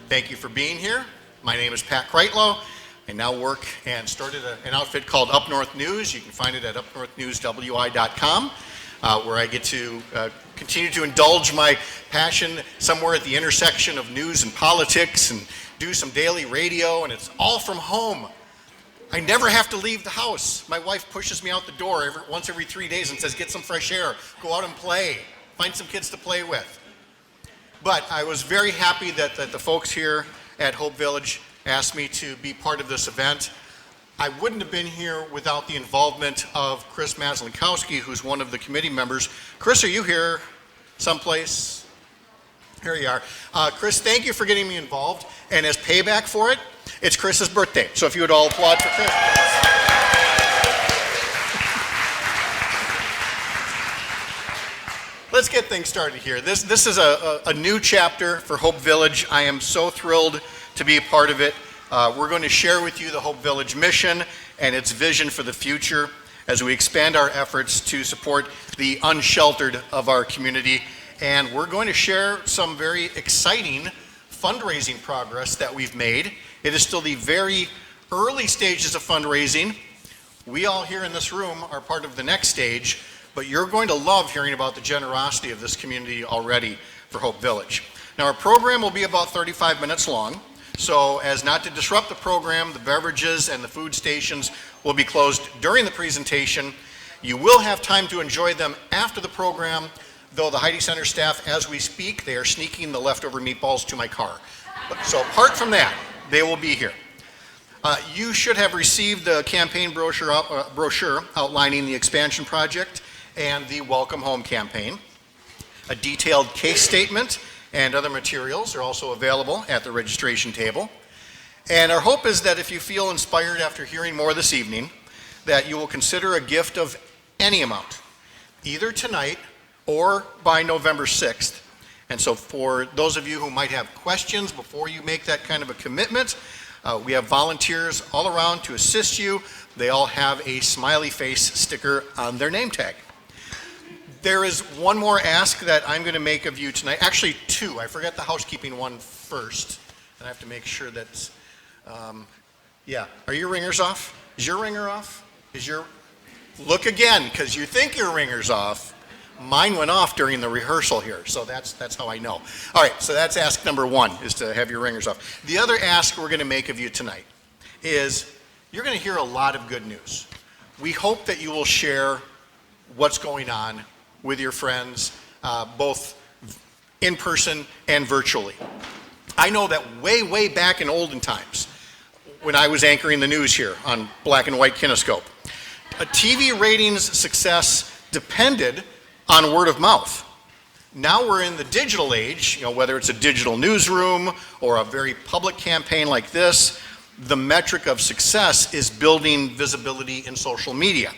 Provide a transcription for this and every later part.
Thank you for being here. My name is Pat Kreitlow. I now work and started an outfit called Up North News. You can find it at upnorthnewswi.com, where I get to continue to indulge my passion somewhere at the intersection of news and politics and do some daily radio, and it's all from home. I never have to leave the house. My wife pushes me out the door once every 3 days and says, get some fresh air, go out and play, find some kids to play with. But I was very happy that the folks here at Hope Village asked me to be part of this event. I wouldn't have been here without the involvement of Chris Maslinkowski, who's one of the committee members. Chris, are you here someplace? Here you are. Chris, thank you for getting me involved. And as payback for it, it's Chris's birthday. So if you would all applaud for Chris. Let's get things started here. This is a new chapter for Hope Village. I am so thrilled to be a part of it. We're going to share with you the Hope Village mission and its vision for the future as we expand our efforts to support the unsheltered of our community. And we're going to share some very exciting fundraising progress that we've made. It is still the very early stages of fundraising. We all here in this room are part of the next stage, but you're going to love hearing about the generosity of this community already for Hope Village. Now, our program will be about 35 minutes long, so as not to disrupt the program, the beverages and the food stations will be closed during the presentation. You will have time to enjoy them after the program, though the Heidi Center staff, as we speak, they are sneaking the leftover meatballs to my car. So apart from that, they will be here. You should have received the campaign brochure outlining the expansion project and the Welcome Home campaign. A detailed case statement and other materials are also available at the registration table. And our hope is that if you feel inspired after hearing more this evening, that you will consider a gift of any amount, either tonight or by November 6th. And so for those of you who might have questions before you make that kind of a commitment, we have volunteers all around to assist you. They all have a smiley face sticker on their name tag. There is one more ask that I'm going to make of you tonight. Actually, two. I forgot the housekeeping one first. And I have to make sure that, Are your ringers off? Is your ringer off? Look again, because you think your ringer's off. Mine went off during the rehearsal here, so that's how I know. All right, so that's ask number one, is to have your ringers off. The other ask we're going to make of you tonight is you're going to hear a lot of good news. We hope that you will share what's going on with your friends, both in person and virtually. I know that way back in olden times, when I was anchoring the news here on Black and White Kinescope, a TV ratings success depended on word of mouth. Now we're in the digital age, whether it's a digital newsroom or a very public campaign like this, the metric of success is building visibility in social media.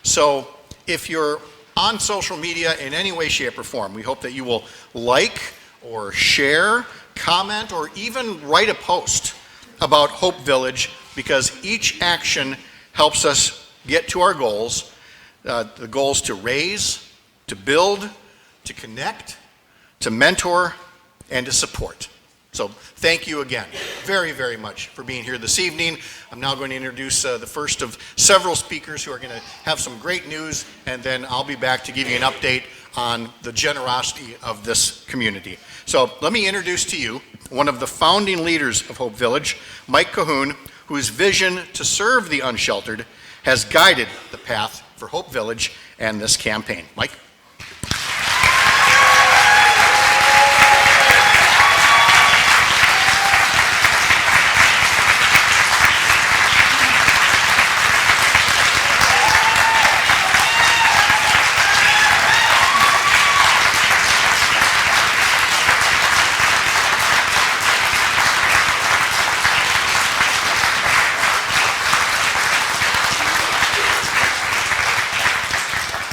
So if you're on social media in any way, shape, or form, we hope that you will like or share, comment, or even write a post about Hope Village, because each action helps us get to our goals, the goals to raise, to build, to connect, to mentor, and to support. So thank you again very, very much for being here this evening. I'm now going to introduce the first of several speakers who are going to have some great news, and then I'll be back to give you an update on the generosity of this community. So let me introduce to you one of the founding leaders of Hope Village, Mike Cahoon, whose vision to serve the unsheltered has guided the path for Hope Village and this campaign. Mike?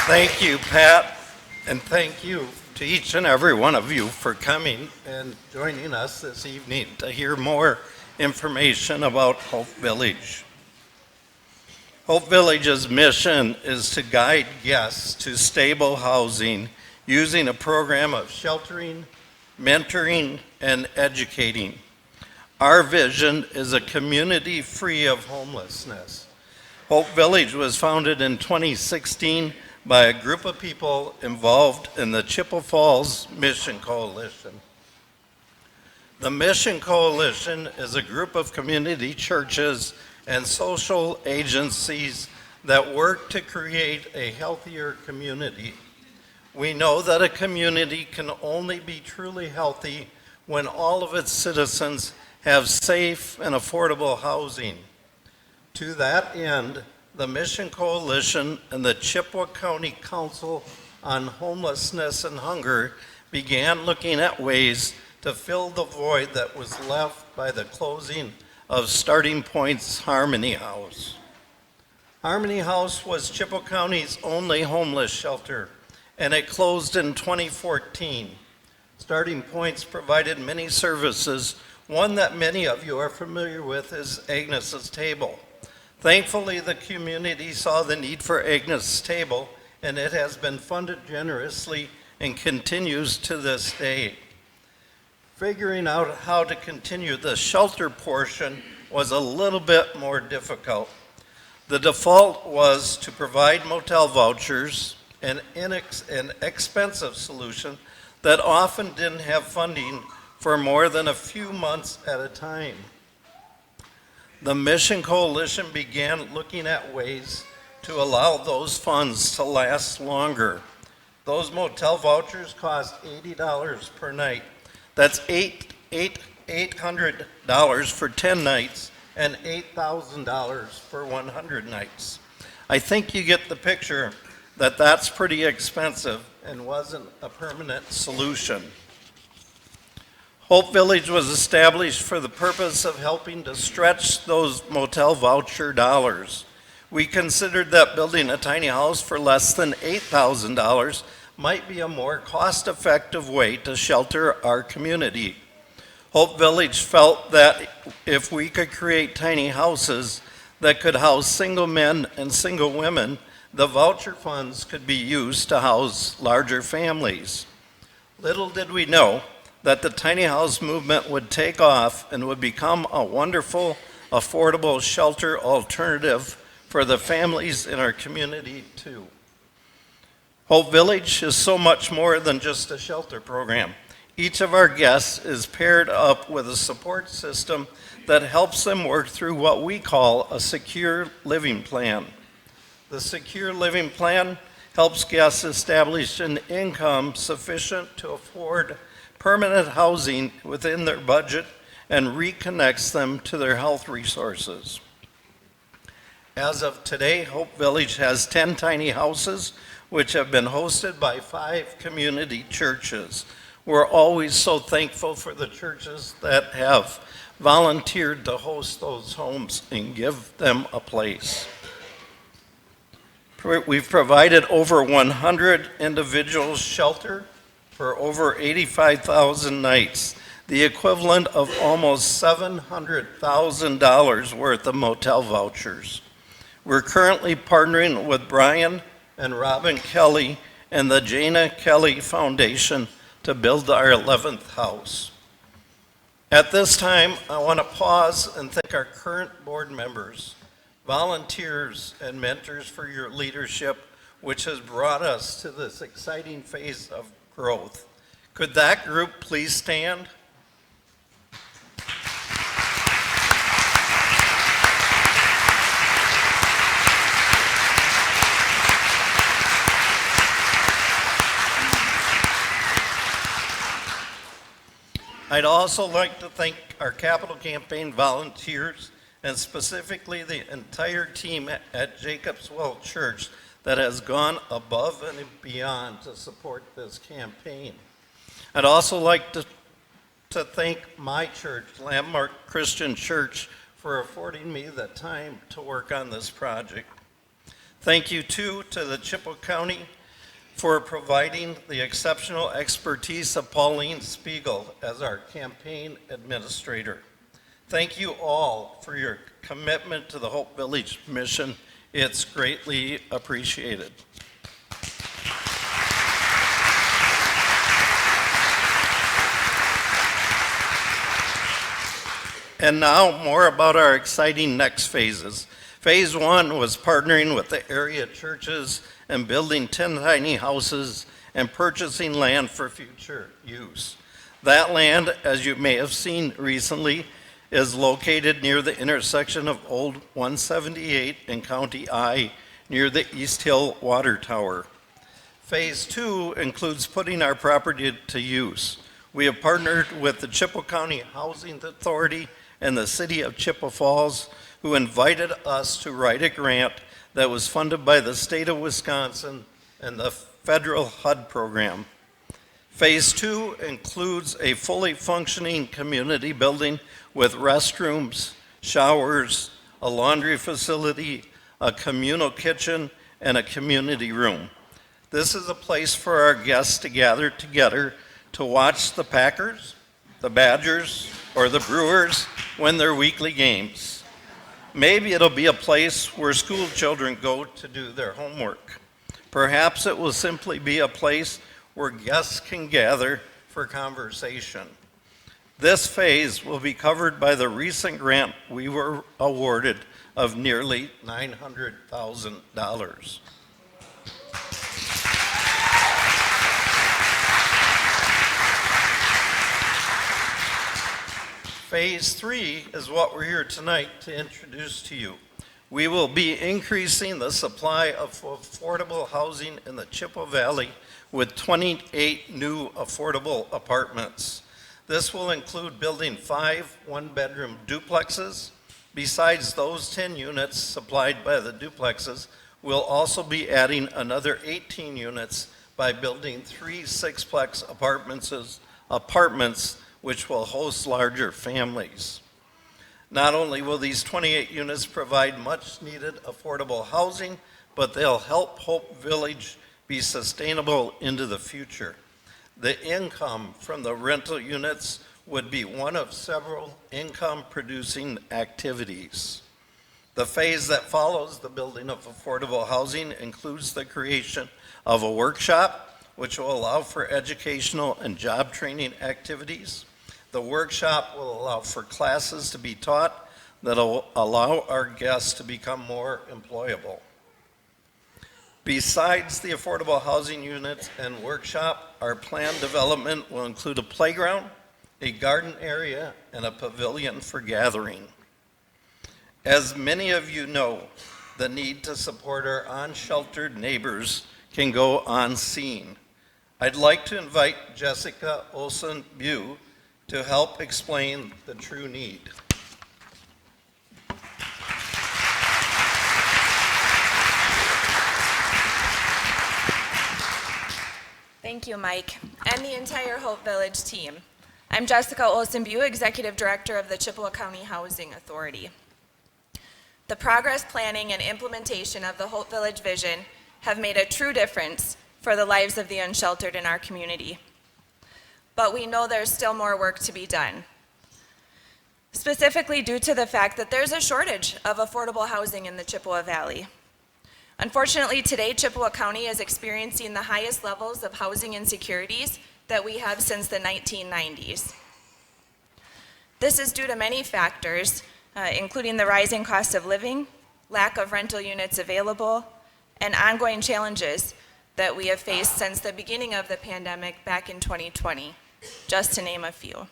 Thank you, Pat, and thank you to each and every one of you for coming and joining us this evening to hear more information about Hope Village. Hope Village's mission is to guide guests to stable housing using a program of sheltering, mentoring, and educating. Our vision is a community free of homelessness. Hope Village was founded in 2016 by a group of people involved in the Chippewa Falls Mission Coalition. The Mission Coalition is a group of community churches and social agencies that work to create a healthier community. We know that a community can only be truly healthy when all of its citizens have safe and affordable housing. To that end, the Mission Coalition and the Chippewa County Council on Homelessness and Hunger began looking at ways to fill the void that was left by the closing of Starting Point's Harmony House. Harmony House was Chippewa County's only homeless shelter, and it closed in 2014. Starting Points provided many services. One that many of you are familiar with is Agnes's Table. Thankfully, the community saw the need for Agnes' Table, and it has been funded generously and continues to this day. Figuring out how to continue the shelter portion was a little bit more difficult. The default was to provide motel vouchers, an expensive solution that often didn't have funding for more than a few months at a time. The Mission Coalition began looking at ways to allow those funds to last longer. Those motel vouchers cost $80 per night. That's $800 for 10 nights and $8,000 for 100 nights. I think you get the picture that that's pretty expensive and wasn't a permanent solution. Hope Village was established for the purpose of helping to stretch those motel voucher dollars. We considered that building a tiny house for less than $8,000 might be a more cost-effective way to shelter our community. Hope Village felt that if we could create tiny houses that could house single men and single women, the voucher funds could be used to house larger families. Little did we know that the tiny house movement would take off and would become a wonderful, affordable shelter alternative for the families in our community too. Hope Village is so much more than just a shelter program. Each of our guests is paired up with a support system that helps them work through what we call a secure living plan. The secure living plan helps guests establish an income sufficient to afford permanent housing within their budget and reconnects them to their health resources. As of today, Hope Village has 10 tiny houses, which have been hosted by 5 community churches. We're always so thankful for the churches that have volunteered to host those homes and give them a place. We've provided over 100 individuals shelter for over 85,000 nights, the equivalent of almost $700,000 worth of motel vouchers. We're currently partnering with Brian and Robin Kelly and the Jana Kelly Foundation to build our 11th house. At this time, I want to pause and thank our current board members, volunteers, and mentors for your leadership, which has brought us to this exciting phase of growth. Could that group please stand? I'd also like to thank our capital campaign volunteers and specifically the entire team at Jacobs Well Church that has gone above and beyond to support this campaign. I'd also like to thank my church, Landmark Christian Church, for affording me the time to work on this project. Thank you too to the Chippewa County for providing the exceptional expertise of Pauline Spiegel as our campaign administrator. Thank you all for your commitment to the Hope Village mission. It's greatly appreciated. And now more about our exciting next phases. Phase 1 was partnering with the area churches and building 10 tiny houses and purchasing land for future use. That land, as you may have seen recently, is located near the intersection of Old 178 and County I near the East Hill Water Tower. Phase 2 includes putting our property to use. We have partnered with the Chippewa County Housing Authority and the City of Chippewa Falls, who invited us to write a grant that was funded by the state of Wisconsin and the federal HUD program. Phase 2 includes a fully functioning community building with restrooms, showers, a laundry facility, a communal kitchen, and a community room. This is a place for our guests to gather together to watch the Packers, the Badgers, or the Brewers win their weekly games. Maybe it'll be a place where school children go to do their homework. Perhaps it will simply be a place where guests can gather for conversation. This phase will be covered by the recent grant we were awarded of nearly $900,000. Phase 3 is what we're here tonight to introduce to you. We will be increasing the supply of affordable housing in the Chippewa Valley with 28 new affordable apartments. This will include building 5 one-bedroom duplexes. Besides those 10 units supplied by the duplexes, we'll also be adding another 18 units by building 3 six-plex apartments which will host larger families. Not only will these 28 units provide much-needed affordable housing, but they'll help Hope Village be sustainable into the future. The income from the rental units would be one of several income-producing activities. The phase that follows the building of affordable housing includes the creation of a workshop, which will allow for educational and job training activities. The workshop will allow for classes to be taught that will allow our guests to become more employable. Besides the affordable housing units and workshop, our planned development will include a playground, a garden area, and a pavilion for gathering. As many of you know, the need to support our unsheltered neighbors can go unseen. I'd like to invite Jessica Olsen-Bew to help explain the true need. Thank you, Mike, and the entire Hope Village team. I'm Jessica Olsen-Bew, Executive Director of the Chippewa County Housing Authority. The progress, planning, and implementation of the Hope Village vision have made a true difference for the lives of the unsheltered in our community. But we know there's still more work to be done, specifically due to the fact that there's a shortage of affordable housing in the Chippewa Valley. Unfortunately, today, Chippewa County is experiencing the highest levels of housing insecurities that we have since the 1990s. This is due to many factors, including the rising cost of living, lack of rental units available, and ongoing challenges that we have faced since the beginning of the pandemic back in 2020, just to name a few.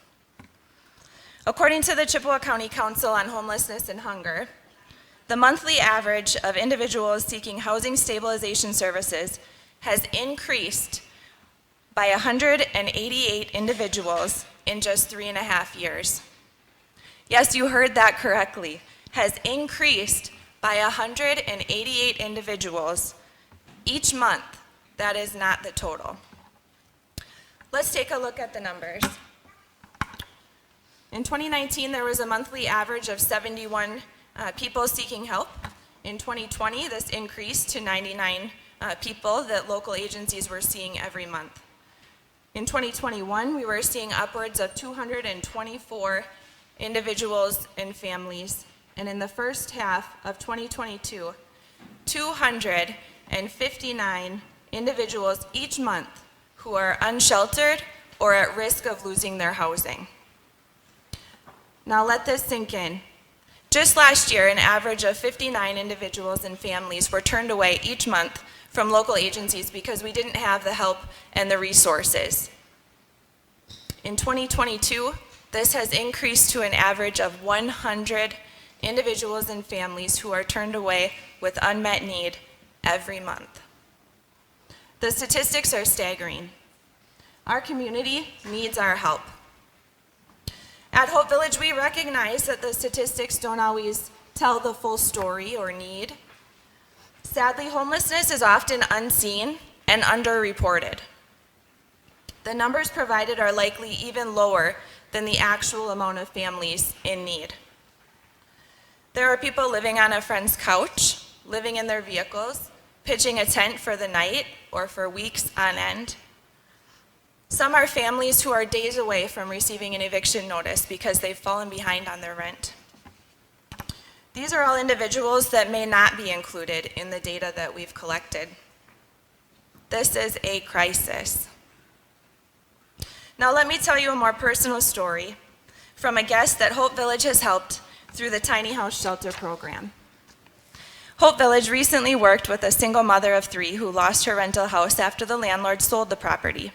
According to the Chippewa County Council on Homelessness and Hunger, the monthly average of individuals seeking housing stabilization services has increased by 188 individuals in just 3.5 years. Yes, you heard that correctly, has increased by 188 individuals each month. That is not the total. Let's take a look at the numbers. In 2019, there was a monthly average of 71 people seeking help. In 2020, this increased to 99 people that local agencies were seeing every month. In 2021, we were seeing upwards of 224 individuals and families. And in the first half of 2022, 259 individuals each month who are unsheltered or at risk of losing their housing. Now let this sink in. Just last year, an average of 59 individuals and families were turned away each month from local agencies because we didn't have the help and the resources. In 2022, this has increased to an average of 100 individuals and families who are turned away with unmet need every month. The statistics are staggering. Our community needs our help. At Hope Village, we recognize that the statistics don't always tell the full story or need. Sadly, homelessness is often unseen and underreported. The numbers provided are likely even lower than the actual amount of families in need. There are people living on a friend's couch, living in their vehicles, pitching a tent for the night or for weeks on end. Some are families who are days away from receiving an eviction notice because they've fallen behind on their rent. These are all individuals that may not be included in the data that we've collected. This is a crisis. Now let me tell you a more personal story from a guest that Hope Village has helped through the Tiny House Shelter program. Hope Village recently worked with a single mother of 3 who lost her rental house after the landlord sold the property.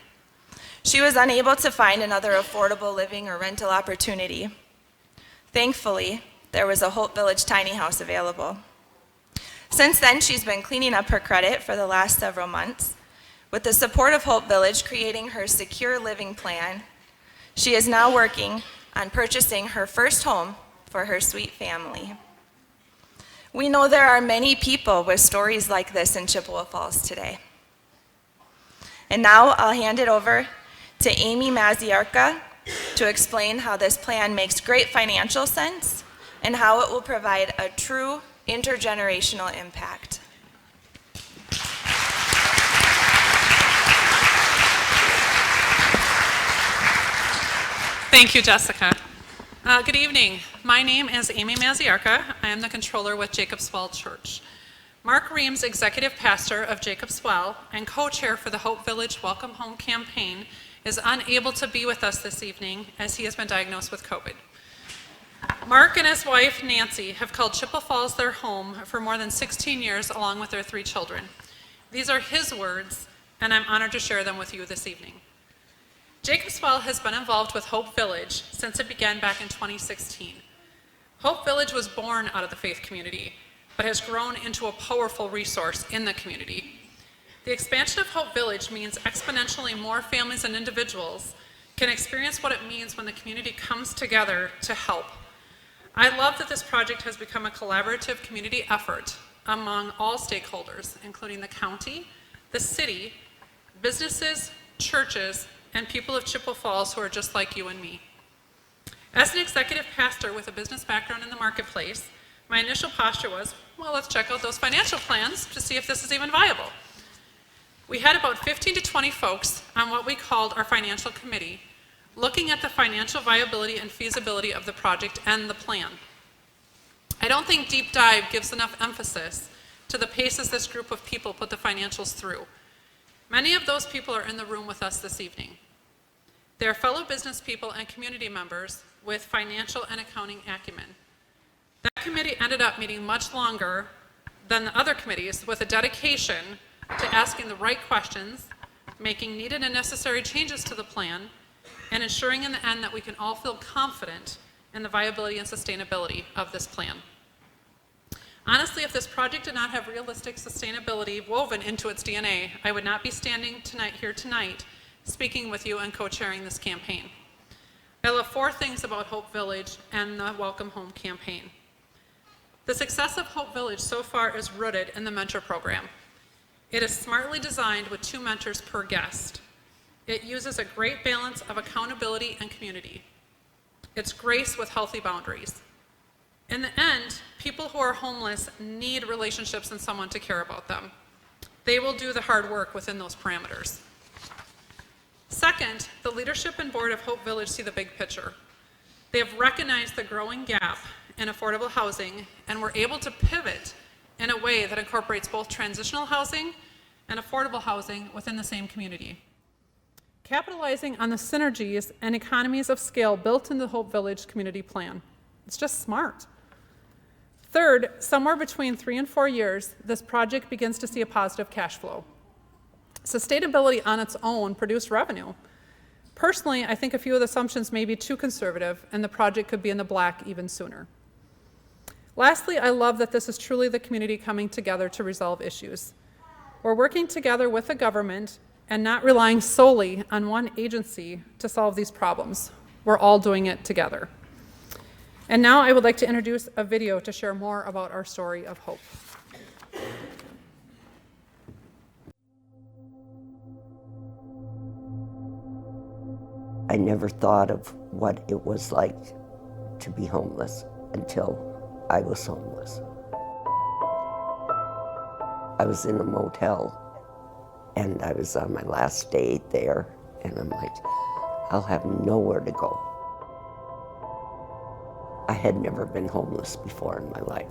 She was unable to find another affordable living or rental opportunity. Thankfully, there was a Hope Village tiny house available. Since then, she's been cleaning up her credit for the last several months. With the support of Hope Village creating her secure living plan, she is now working on purchasing her first home for her sweet family. We know there are many people with stories like this in Chippewa Falls today. And now I'll hand it over to Amy Maziarka to explain how this plan makes great financial sense and how it will provide a true intergenerational impact. Thank you, Jessica. Good evening. My name is Amy Maziarka. I am the controller with Jacobs Well Church. Mark Reams, executive pastor of Jacobs Well and co-chair for the Hope Village Welcome Home campaign, is unable to be with us this evening as he has been diagnosed with COVID. Mark and his wife, Nancy, have called Chippewa Falls their home for more than 16 years along with their 3 children. These are his words, and I'm honored to share them with you this evening. Jacobs Well has been involved with Hope Village since it began back in 2016. Hope Village was born out of the faith community, but has grown into a powerful resource in the community. The expansion of Hope Village means exponentially more families and individuals can experience what it means when the community comes together to help. I love that this project has become a collaborative community effort among all stakeholders, including the county, the city, businesses, churches, and people of Chippewa Falls who are just like you and me. As an executive pastor with a business background in the marketplace, my initial posture was, well, let's check out those financial plans to see if this is even viable. We had about 15 to 20 folks on what we called our financial committee, looking at the financial viability and feasibility of the project and the plan. I don't think deep dive gives enough emphasis to the paces this group of people put the financials through. Many of those people are in the room with us this evening. They are fellow business people and community members with financial and accounting acumen. That committee ended up meeting much longer than the other committees with a dedication to asking the right questions, making needed and necessary changes to the plan, and ensuring in the end that we can all feel confident in the viability and sustainability of this plan. Honestly, if this project did not have realistic sustainability woven into its DNA, I would not be standing here tonight speaking with you and co-chairing this campaign. I love 4 things about Hope Village and the Welcome Home campaign. The success of Hope Village so far is rooted in the mentor program. It is smartly designed with 2 mentors per guest. It uses a great balance of accountability and community. It's grace with healthy boundaries. In the end, people who are homeless need relationships and someone to care about them. They will do the hard work within those parameters. Second, the leadership and board of Hope Village see the big picture. They have recognized the growing gap in affordable housing and were able to pivot in a way that incorporates both transitional housing and affordable housing within the same community. capitalizing on the synergies and economies of scale built into the Hope Village Community Plan. It's just smart. Third, somewhere between 3 and 4 years, this project begins to see a positive cash flow. Sustainability on its own produced revenue. Personally, I think a few of the assumptions may be too conservative, and the project could be in the black even sooner. Lastly, I love that this is truly the community coming together to resolve issues. We're working together with the government and not relying solely on one agency to solve these problems. We're all doing it together. And now I would like to introduce a video to share more about our story of hope. I never thought of what it was like to be homeless until I was homeless. I was in a motel and I was on my last day there, and I'm like, I'll have nowhere to go. I had never been homeless before in my life.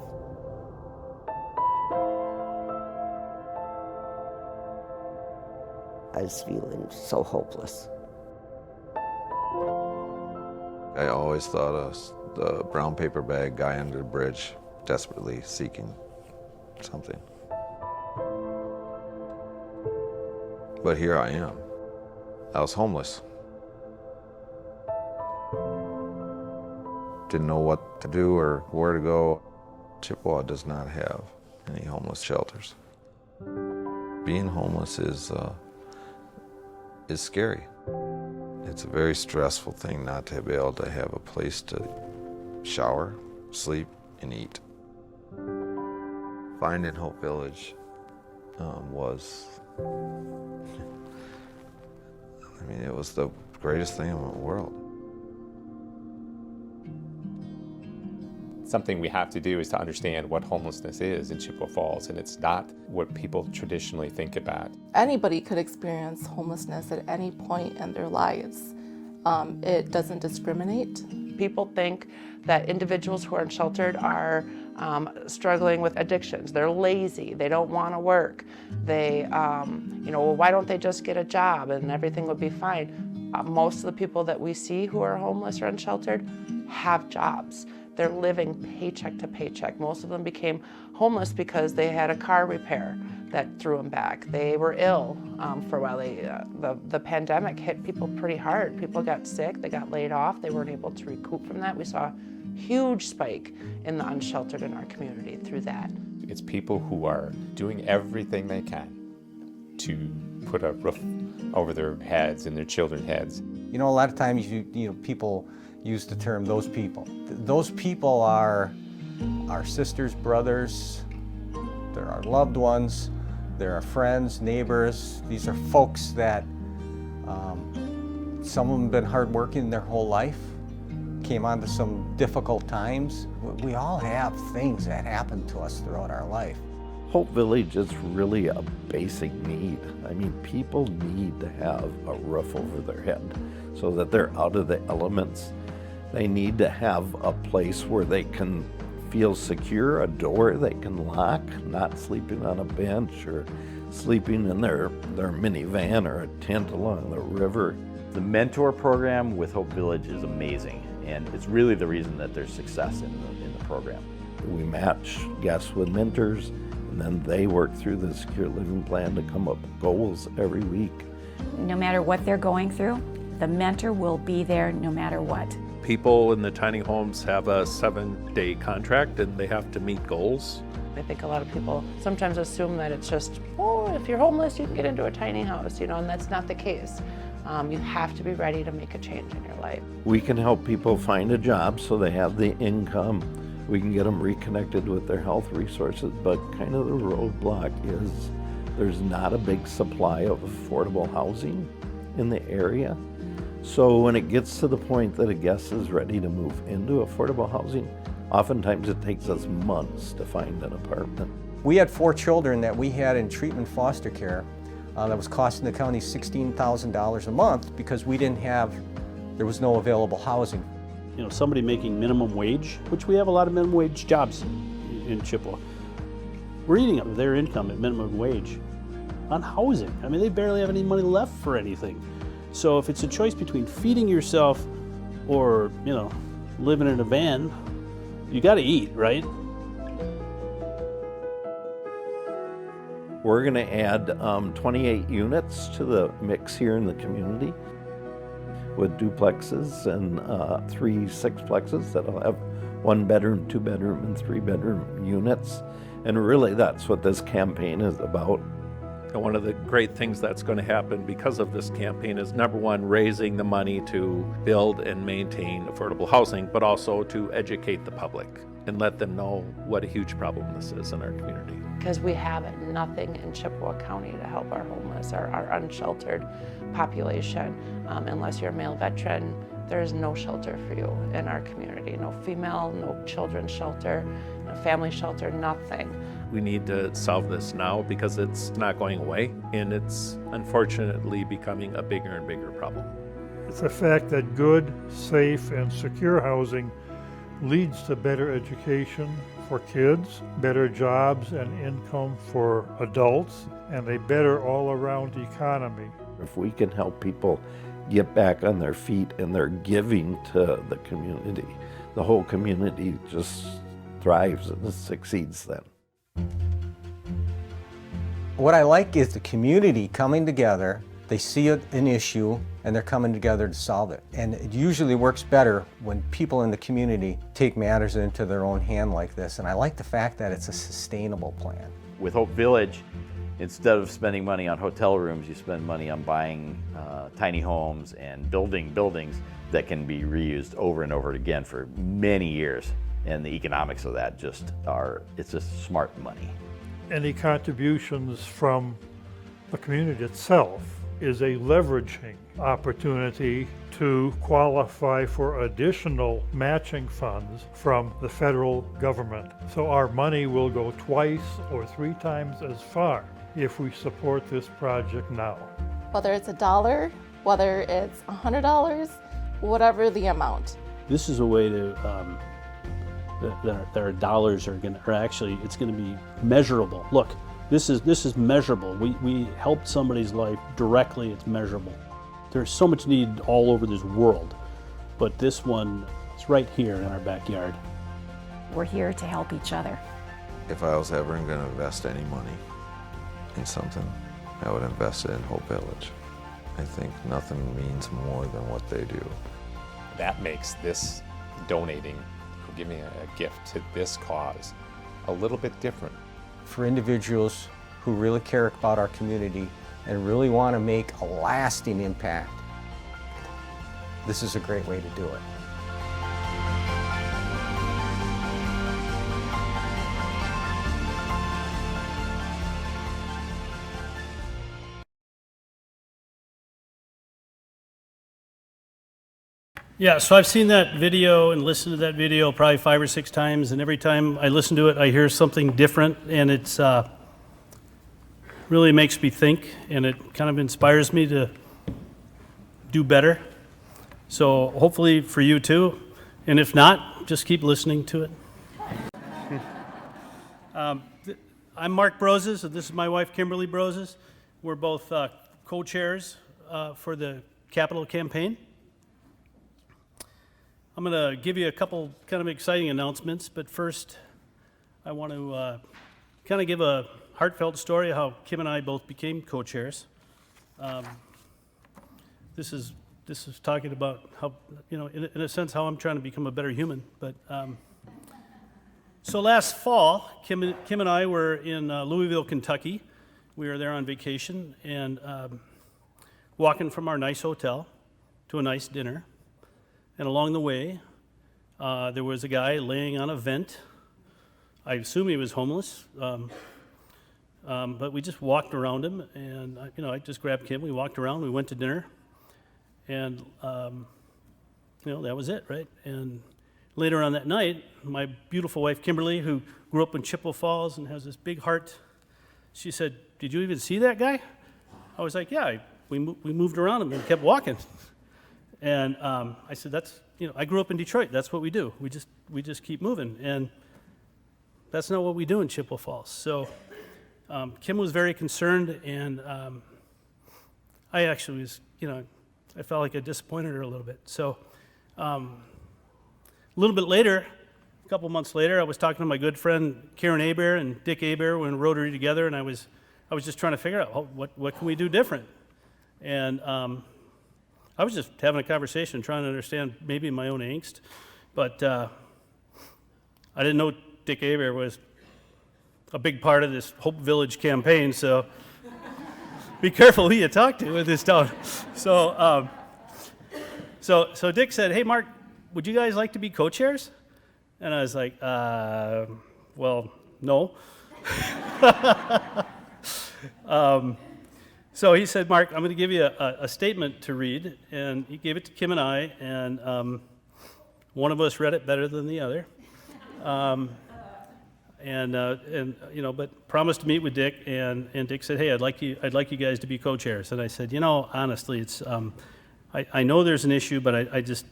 I was feeling so hopeless. I always thought of the brown paper bag guy under the bridge, desperately seeking something. But here I am. I was homeless. Didn't know what to do or where to go. Chippewa does not have any homeless shelters. Being homeless is scary. It's a very stressful thing not to be able to have a place to shower, sleep, and eat. Finding Hope Village was, it was the greatest thing in the world. Something we have to do is to understand what homelessness is in Chippewa Falls, and it's not what people traditionally think about. Anybody could experience homelessness at any point in their lives. It doesn't discriminate. People think that individuals who are unsheltered are struggling with addictions. They're lazy. They don't want to work. They, well, why don't they just get a job and everything would be fine? Most of the people that we see who are homeless or unsheltered have jobs. They're living paycheck to paycheck. Most of them became homeless because they had a car repair that threw them back. They were ill for a while. The pandemic hit people pretty hard. People got sick, they got laid off, they weren't able to recoup from that. We saw a huge spike in the unsheltered in our community through that. It's people who are doing everything they can to put a roof over their heads and their children's heads. A lot of times people use the term those people. Those people are our sisters, brothers, they're our loved ones, they're our friends, neighbors. These are folks that some of them have been hardworking their whole life, came onto some difficult times. We all have things that happen to us throughout our life. Hope Village is really a basic need. People need to have a roof over their head so that they're out of the elements. They need to have a place where they can feel secure, a door they can lock, not sleeping on a bench or sleeping in their minivan or a tent along the river. The mentor program with Hope Village is amazing, and it's really the reason that there's success in the program. We match guests with mentors, and then they work through the secure living plan to come up with goals every week. No matter what they're going through, the mentor will be there no matter what. People in the tiny homes have a 7-day contract and they have to meet goals. I think a lot of people sometimes assume that it's just, if you're homeless, you can get into a tiny house, and that's not the case. You have to be ready to make a change in your life. We can help people find a job so they have the income. We can get them reconnected with their health resources, but kind of the roadblock is there's not a big supply of affordable housing in the area. So when it gets to the point that a guest is ready to move into affordable housing, oftentimes it takes us months to find an apartment. We had 4 children that we had in treatment foster care that was costing the county $16,000 a month because there was no available housing. Somebody making minimum wage, which we have a lot of minimum wage jobs in Chippewa. We're eating up their income at minimum wage on housing. They barely have any money left for anything. So if it's a choice between feeding yourself or, living in a van, you got to eat, right? We're going to add 28 units to the mix here in the community with duplexes and 3 sixplexes that'll have 1-bedroom, 2-bedroom, and 3-bedroom units. And really, that's what this campaign is about. And one of the great things that's going to happen because of this campaign is, number one, raising the money to build and maintain affordable housing, but also to educate the public and let them know what a huge problem this is in our community. Because we have nothing in Chippewa County to help our homeless or our unsheltered population. Unless you're a male veteran, there's no shelter for you in our community. No female, no children's shelter, no family shelter, nothing. We need to solve this now because it's not going away, and it's unfortunately becoming a bigger and bigger problem. It's the fact that good, safe, and secure housing leads to better education for kids, better jobs and income for adults, and a better all-around economy. If we can help people get back on their feet and they're giving to the community, the whole community just thrives and succeeds then. What I like is the community coming together. They see an issue and they're coming together to solve it. And it usually works better when people in the community take matters into their own hand like this. And I like the fact that it's a sustainable plan. With Hope Village, instead of spending money on hotel rooms, you spend money on buying tiny homes and building buildings that can be reused over and over again for many years. And the economics of that it's just smart money. Any contributions from the community itself is a leveraging opportunity to qualify for additional matching funds from the federal government. So our money will go twice or 3 times as far if we support this project now. Whether it's $1, whether it's $100, whatever the amount. This is a way to that our dollars it's going to be measurable. Look, this is measurable. We helped somebody's life directly. It's measurable. There's so much need all over this world, but this one is right here in our backyard. We're here to help each other. If I was ever going to invest any money in something, I would invest it in Hope Village. I think nothing means more than what they do. That makes this donating, giving a gift to this cause a little bit different. For individuals who really care about our community and really want to make a lasting impact, this is a great way to do it. Yeah, so I've seen that video and listened to that video probably 5 or 6 times, and every time I listen to it, I hear something different, and it's really makes me think, and it kind of inspires me to do better. So hopefully for you too, and if not, just keep listening to it. I'm Mark Broses, and this is my wife, Kimberly Broses. We're both co-chairs for the Capital Campaign. I'm going to give you a couple kind of exciting announcements, but first I want to kind of give a heartfelt story of how Kim and I both became co-chairs. This is talking about how, in a sense, how I'm trying to become a better human. But so last fall, Kim and I were in Louisville, Kentucky. We were there on vacation and walking from our nice hotel to a nice dinner. And along the way, there was a guy laying on a vent. I assume he was homeless, but we just walked around him, and I just grabbed Kim. We walked around. We went to dinner, and that was it, right? And later on that night, my beautiful wife Kimberly, who grew up in Chippewa Falls and has this big heart, she said, "Did you even see that guy?" I was like, "Yeah." We moved around him and kept walking. And I said, I grew up in Detroit. That's what we do. We just keep moving. And that's not what we do in Chippewa Falls. So Kim was very concerned, and I actually was, I felt like I disappointed her a little bit. So a little bit later, a couple months later, I was talking to my good friend Karen Aber and Dick Aber. We were in Rotary together, and I was just trying to figure out what can we do different. And I was just having a conversation, trying to understand maybe my own angst, but I didn't know Dick Aber was a big part of this Hope Village campaign, so be careful who you talk to in this town. So Dick said, "Hey, Mark, would you guys like to be co-chairs?" And I was like, well, no. So he said, "Mark, I'm going to give you a statement to read," and he gave it to Kim and I, and one of us read it better than the other, but promised to meet with Dick, and Dick said, "Hey, I'd like you guys to be co-chairs," and I said, honestly, it's I know there's an issue, but I just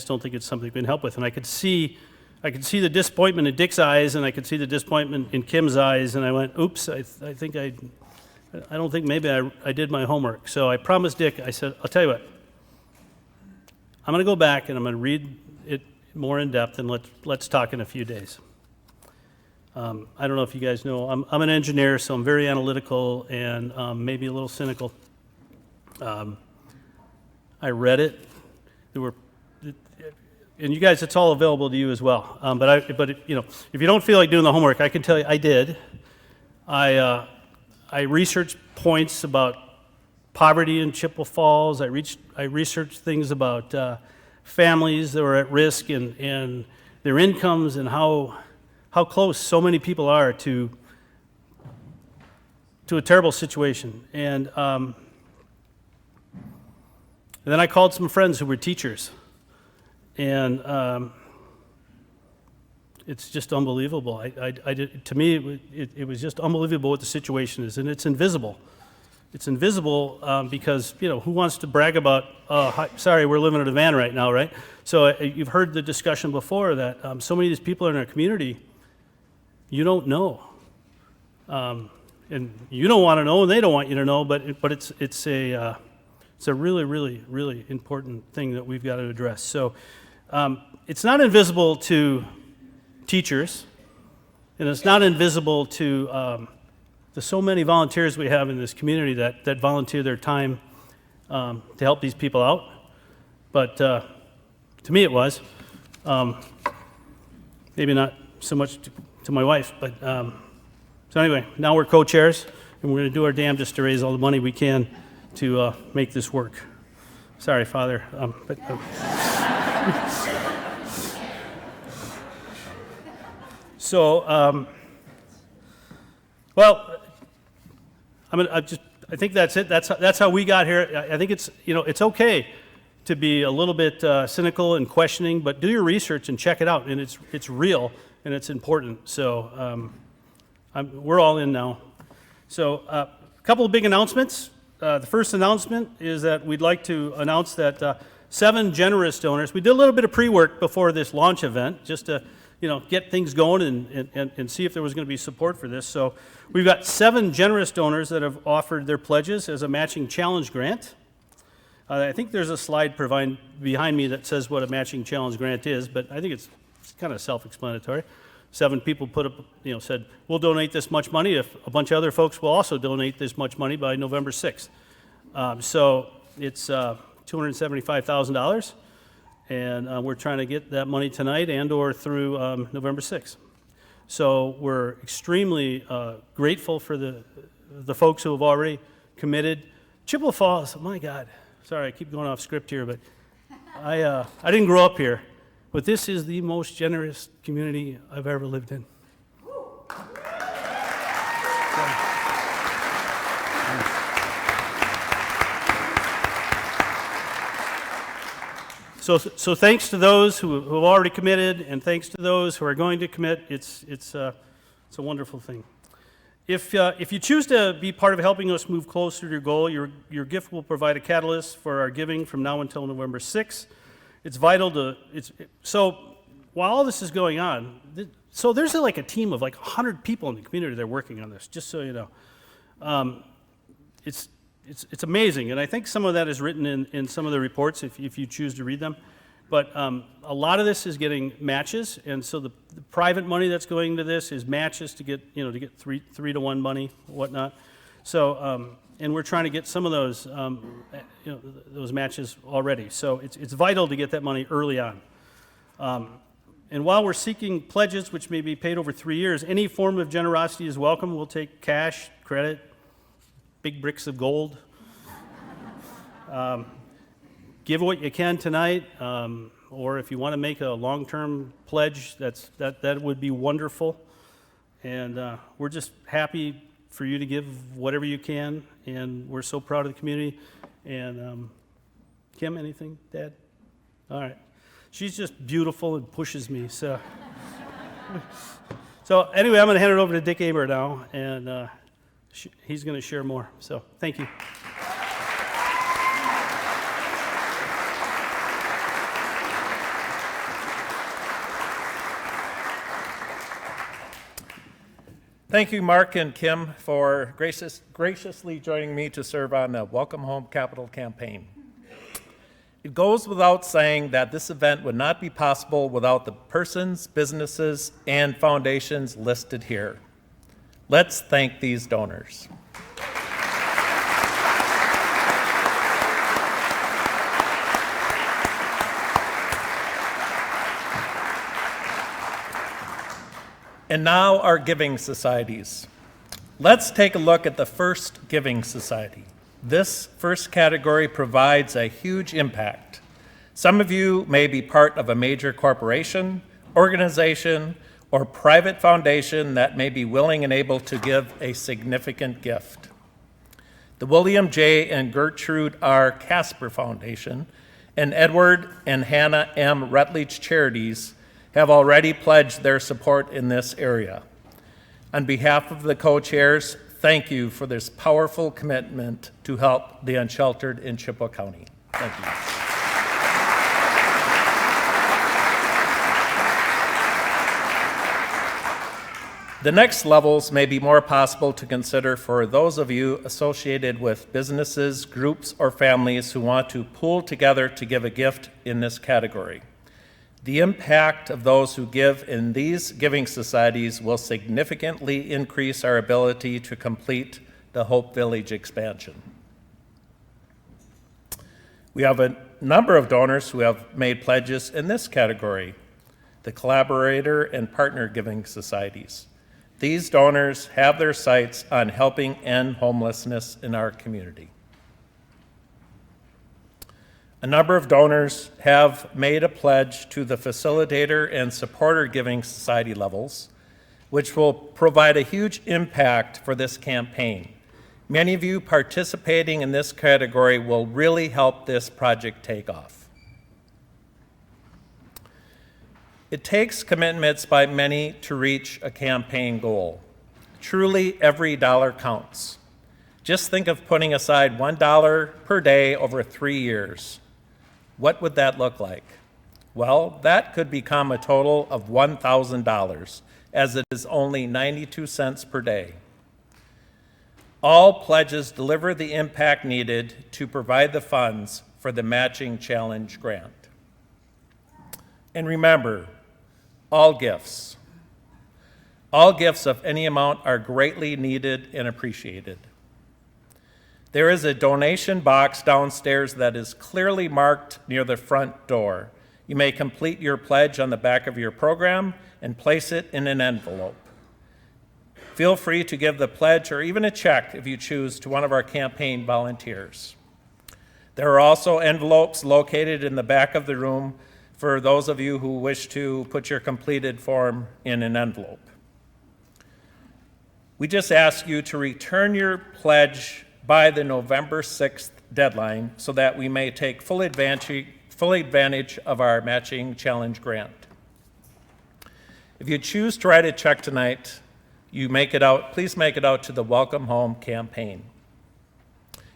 don't think it's something we can help with, and I could see the disappointment in Dick's eyes, and I could see the disappointment in Kim's eyes, and I went, "Oops, I don't think maybe I did my homework." So I promised Dick, I said, "I'll tell you what, I'm going to go back and I'm going to read it more in depth, and let's talk in a few days." I don't know if you guys know, I'm an engineer, so I'm very analytical and maybe a little cynical. I read it. And you guys, it's all available to you as well. But if you don't feel like doing the homework, I can tell you I did. I researched points about poverty in Chippewa Falls. I researched things about families that were at risk and their incomes and how close so many people are to a terrible situation. And then I called some friends who were teachers. And it's just unbelievable. To me, it was just unbelievable what the situation is, and it's invisible. It's invisible because, who wants to brag about, sorry, we're living in a van right now, right? So you've heard the discussion before that so many of these people in our community, you don't know. And you don't want to know, and they don't want you to know, but it's a really, really, really important thing that we've got to address. So it's not invisible to teachers, and it's not invisible to the so many volunteers we have in this community that volunteer their time to help these people out. But to me it was. Maybe not so much to my wife, but so anyway, now we're co-chairs, and we're going to do our damnedest to raise all the money we can to make this work. Sorry, Father. So, well, I think that's it. That's how we got here. I think it's okay to be a little bit cynical and questioning, but do your research and check it out. And it's real and it's important. So we're all in now. So a couple of big announcements. The first announcement is that we'd like to announce that 7 generous donors. We did a little bit of pre-work before this launch event, just to get things going and see if there was going to be support for this. So we've got 7 generous donors that have offered their pledges as a matching challenge grant. I think there's a slide behind me that says what a matching challenge grant is, but I think it's kind of self-explanatory. 7 people put up, said, we'll donate this much money if a bunch of other folks will also donate this much money by November 6th. So it's $275,000, and we're trying to get that money tonight and or through November 6th. So we're extremely grateful for the folks who have already committed. Chippewa Falls, my God, sorry, I keep going off script here, but I didn't grow up here. But this is the most generous community I've ever lived in. So thanks to those who have already committed, and thanks to those who are going to commit. It's a wonderful thing. If you choose to be part of helping us move closer to your goal, your gift will provide a catalyst for our giving from now until November 6th. It's vital so while all this is going on, so there's like a team of like 100 people in the community that are working on this, just so you know. it's amazing. And I think some of that is written in some of the reports if you choose to read them. But a lot of this is getting matches, and so the private money that's going to this is matches to get, to get 3-to-1 money, whatnot. So, and we're trying to get some of those, those matches already. So it's vital to get that money early on. And while we're seeking pledges, which may be paid over 3 years, any form of generosity is welcome. We'll take cash, credit, big bricks of gold. Give what you can tonight, or if you want to make a long-term pledge, that would be wonderful. And we're just happy for you to give whatever you can, and we're so proud of the community. And Kim, anything, Dad? All right. She's just beautiful and pushes me. So anyway, I'm going to hand it over to Dick Aber now, and he's going to share more. So thank you. Thank you, Mark and Kim, for graciously joining me to serve on the Welcome Home Capital campaign. It goes without saying that this event would not be possible without the persons, businesses, and foundations listed here. Let's thank these donors. And now our giving societies. Let's take a look at the first giving society. This first category provides a huge impact. Some of you may be part of a major corporation, organization, or private foundation that may be willing and able to give a significant gift. The William J. and Gertrude R. Casper Foundation and Edward and Hannah M. Rutledge Charities have already pledged their support in this area. On behalf of the co-chairs, thank you for this powerful commitment to help the unsheltered in Chippewa County. Thank you. The next levels may be more possible to consider for those of you associated with businesses, groups, or families who want to pool together to give a gift in this category. The impact of those who give in these giving societies will significantly increase our ability to complete the Hope Village expansion. We have a number of donors who have made pledges in this category, the Collaborator and Partner Giving Societies. These donors have their sights on helping end homelessness in our community. A number of donors have made a pledge to the Facilitator and Supporter Giving Society levels, which will provide a huge impact for this campaign. Many of you participating in this category will really help this project take off. It takes commitments by many to reach a campaign goal. Truly, every dollar counts. Just think of putting aside $1 per day over 3 years. What would that look like? Well, that could become a total of $1,000, as it is only 92 cents per day. All pledges deliver the impact needed to provide the funds for the Matching Challenge grant. And remember, all gifts of any amount are greatly needed and appreciated. There is a donation box downstairs that is clearly marked near the front door. You may complete your pledge on the back of your program and place it in an envelope. Feel free to give the pledge or even a check if you choose to one of our campaign volunteers. There are also envelopes located in the back of the room for those of you who wish to put your completed form in an envelope. We just ask you to return your pledge by the November 6th deadline so that we may take full advantage of our Matching Challenge grant. If you choose to write a check tonight, please make it out to the Welcome Home campaign.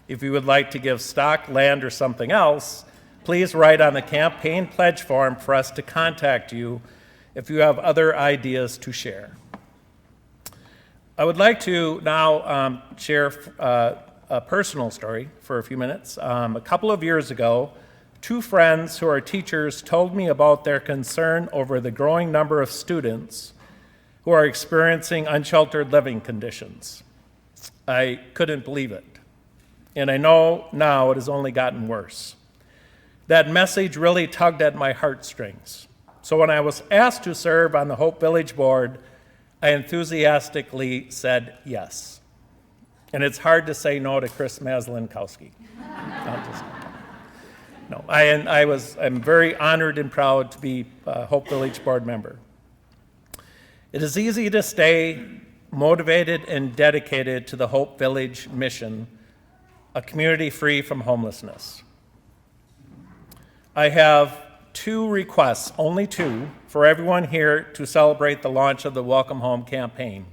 If you would like to give stock, land, or something else, please write on the campaign pledge form for us to contact you if you have other ideas to share. I would like to now share a personal story for a few minutes. A couple of years ago, two friends who are teachers told me about their concern over the growing number of students who are experiencing unsheltered living conditions. I couldn't believe it. And I know now it has only gotten worse. That message really tugged at my heartstrings. So when I was asked to serve on the Hope Village Board, I enthusiastically said yes. And it's hard to say no to Chris Maslinkowski. No, I'm very honored and proud to be a Hope Village Board member. It is easy to stay motivated and dedicated to the Hope Village mission, a community free from homelessness. I have two requests, only two, for everyone here to celebrate the launch of the Welcome Home campaign.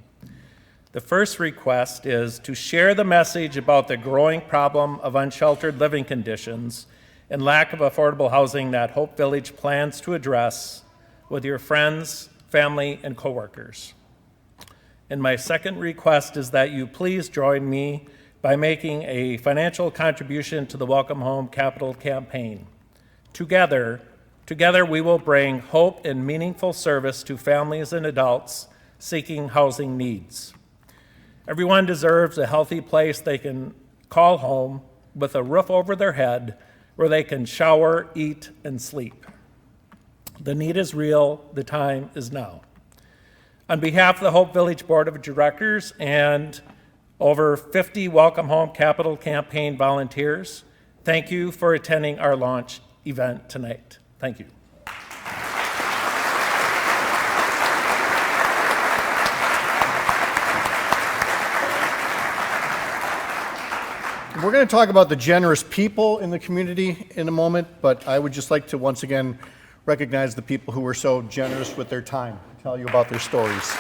The first request is to share the message about the growing problem of unsheltered living conditions and lack of affordable housing that Hope Village plans to address with your friends, family, and coworkers. And my second request is that you please join me by making a financial contribution to the Welcome Home Capital campaign. Together we will bring hope and meaningful service to families and adults seeking housing needs. Everyone deserves a healthy place they can call home with a roof over their head where they can shower, eat, and sleep. The need is real, the time is now. On behalf of the Hope Village Board of Directors and over 50 Welcome Home Capital campaign volunteers, thank you for attending our launch event tonight. Thank you. We're going to talk about the generous people in the community in a moment, but I would just like to once again recognize the people who were so generous with their time to tell you about their stories.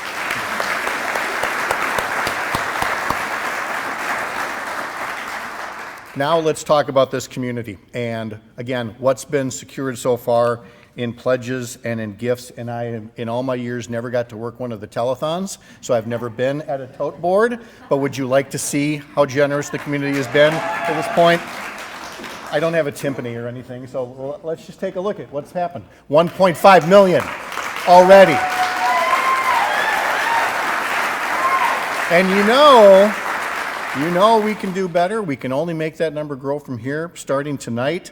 Now let's talk about this community and, again, what's been secured so far in pledges and in gifts. And I, in all my years, never got to work one of the telethons, so I've never been at a tote board. But would you like to see how generous the community has been at this point? I don't have a timpani or anything, so let's just take a look at what's happened. 1.5 million already. And you know we can do better. We can only make that number grow from here, starting tonight.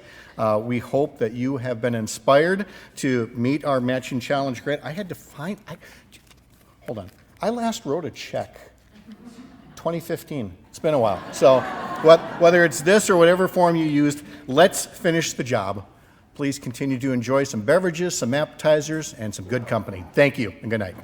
We hope that you have been inspired to meet our matching challenge grant. I had to find, hold on. I last wrote a check, 2015. It's been a while. So whether it's this or whatever form you used, let's finish the job. Please continue to enjoy some beverages, some appetizers, and some good company. Thank you, and good night.